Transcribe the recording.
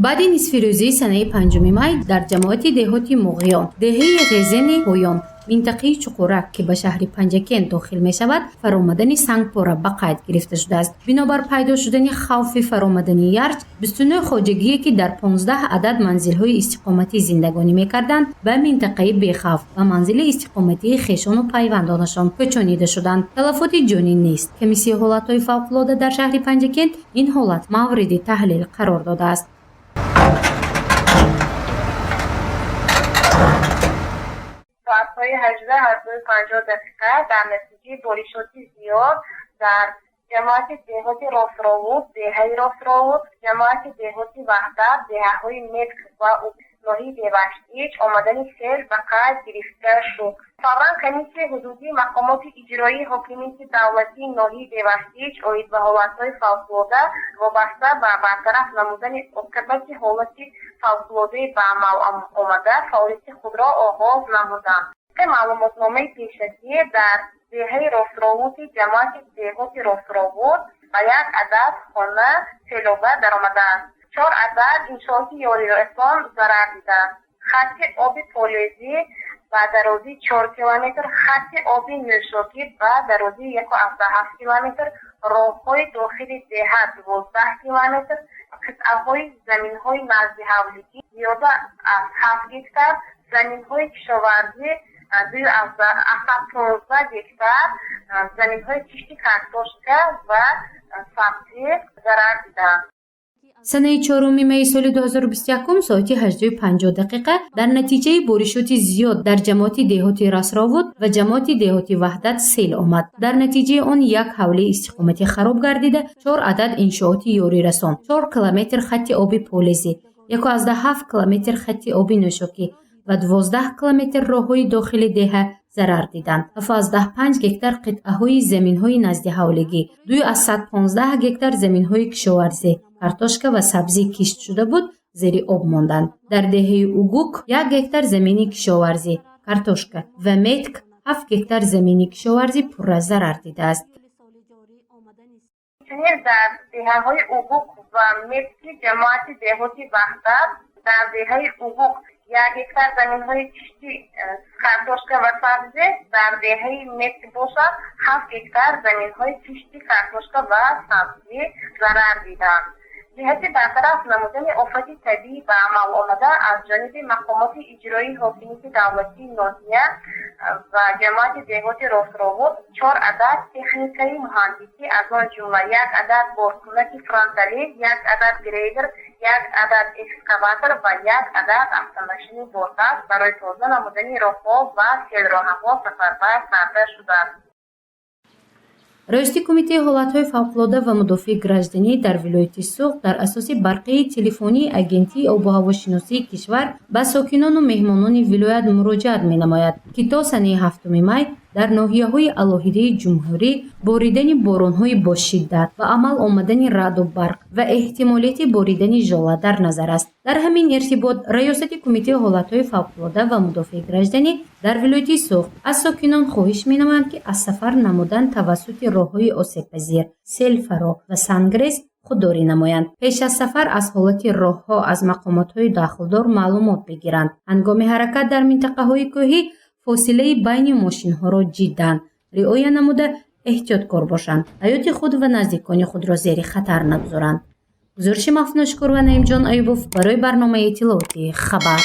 баъди нисфирӯзии санаи 5 май дар ҷамоати деҳоти Муғиён, деҳаи Ғезени Поён, минтақаи Чуқурак ки ба шаҳри Панҷакент дохил мешавад, фаромадани сангпора ба қайд гирифта шудааст. Бинобар пайдо шудани хавфи фаромадани ярч, 29 хоҷагие ки дар 15 адад манзилҳои истиқоматӣ зиндагонӣ мекарданд, ба минтақаи бехавф ва манзили истиқоматии хешону пайвандонашон кӯчонида шуданд. талафоти ҷонӣ нест. Комиссияи ҳолатҳои фавқулодда дар шаҳри Панҷакент ин ҳолат мавриди таҳлил қарор додааст. ساعت‌های 18:50 در نتیجه بارشاتی زیاد در جماعت دهات راست‌راود، دهه‌های راست‌راود، جماعت دهات وحدت، دهه‌های متک و ناحیه دیوشتیج آمدن سیل به قید گرفته شد. فوراً کمیسیه حدودی مقامات اجرایی حاکمیت دولتی ناحیه دیوشتیج اوید به حالت‌های فوق‌العاده وابسته به برطرف نمودن عاقبت حالت فوق‌العاده به عمل آمده فعالیت خود را آغاز نمودند. معلوماتنامه پیشگی در دهه راست‌راود جماعت دهات راست‌راود و یک عدد خانه سیلابه درآمده است. 4 عدد انشاءات یاریرسان ضرر دیدند. خط آب فلزی با درازی 4 کیلومتر، خط آب نوشابی با درازی 1.7 کیلومتر، راه‌های داخل دهه 12 کیلومتر، قطعه‌های زمین‌های نزد حولگی زیاده از 7 هکتار، زمین‌های کشاورزی از 15 هکتار، زمین‌های کشتی کارتوشکا و سبزی ضرر دیدند. санаи 4 майи соли 2021 соати 8:50 дар натиҷаи боришоти зиёд дар ҷамоати деҳоти Расровод ва ҷамоати деҳоти Ваҳдат сел омад. дар натиҷаи он як ҳавлаи истиқоматӣ хароб гардида, 4 адад иншооти ёрирасон, 4 километр хатти оби полизи, 1.7 километр хатти оби нӯшокӣ ва 12 километр роҳҳои дохили деҳа зарар диданд. 75 гектар қитъаҳои заминҳои назди ҳавлигӣ, 215 гектар заминҳои кишоварзӣ, картошка ва сабзӣ кишт шуда буд, зери об монданд. дар деҳаи Угук 1 гектар замини кишоварзӣ, картошка ва метк 7 гектар замини кишоварзӣ пурра зарар дидааст. در دهه‌های اوگوک و متکی جماعت دهاتی وحدت در دهه اوگوک 1 هکتار زمین‌های کشتی کارتوشکا و سبزی، در دهه متک باشد 7 هکتار زمین‌های کشتی کارتوشکا و سبزی ضرر دیدند. جهت برطرف نمودن آفت طبیعی به عمل آمده از جانب مقامات اجرایی حاکمیت دولتی ناحیه و جماعت دهات راست‌راود 4 عدد تکنیکای مهندسی از آن جمله 1 عدد بارکنک فرانتالی، 1 عدد گریدر، 1 عدد اکسکاواتور و 1 عدد автомашини بردست برای تازه نمودن راه‌ها و سیلراه‌ها سفربر کرده شدند. раиси кумитаи ҳолатҳои фавқулодда ва мудофиъи гражданӣ дар вилояти Суғд дар асоси барқияи телефонии агентии обуҳавошиносии кишвар ба сокинону меҳмонони вилоят муроҷиат менамояд, ки то санаи 7 май дар ноҳияҳои алоҳидаи ҷумҳурӣ боридани боронҳои бошиддат ва амал омадани раъду барқ ва эҳтимолияти боридани жола дар назар аст. дар ҳамин иртибот раёсати кумитаи ҳолатҳои фавқулодда ва мудофиъи гражданӣ дар вилояти Суғд аз сокинон хоҳиш менамоянд, ки аз сафар намудан тавассути роҳҳои осебпазир, селфаро ва сангрез худдорӣ намоянд. пеш аз сафар аз ҳолати роҳҳо аз мақомотҳои дахлдор маълумот бигиранд. ҳангоми ҳаракат дар минтақаҳои кӯҳӣ фосилаи байни мошинҳоро ҷиддан риоя намуда эҳтиёткор бошанд. ҳаёти худ ва наздикони худро зери хатар нагузоранд. гузориши Мафношкор ва Наимҷон Аюбов барои барномаи иттилооти Хабар.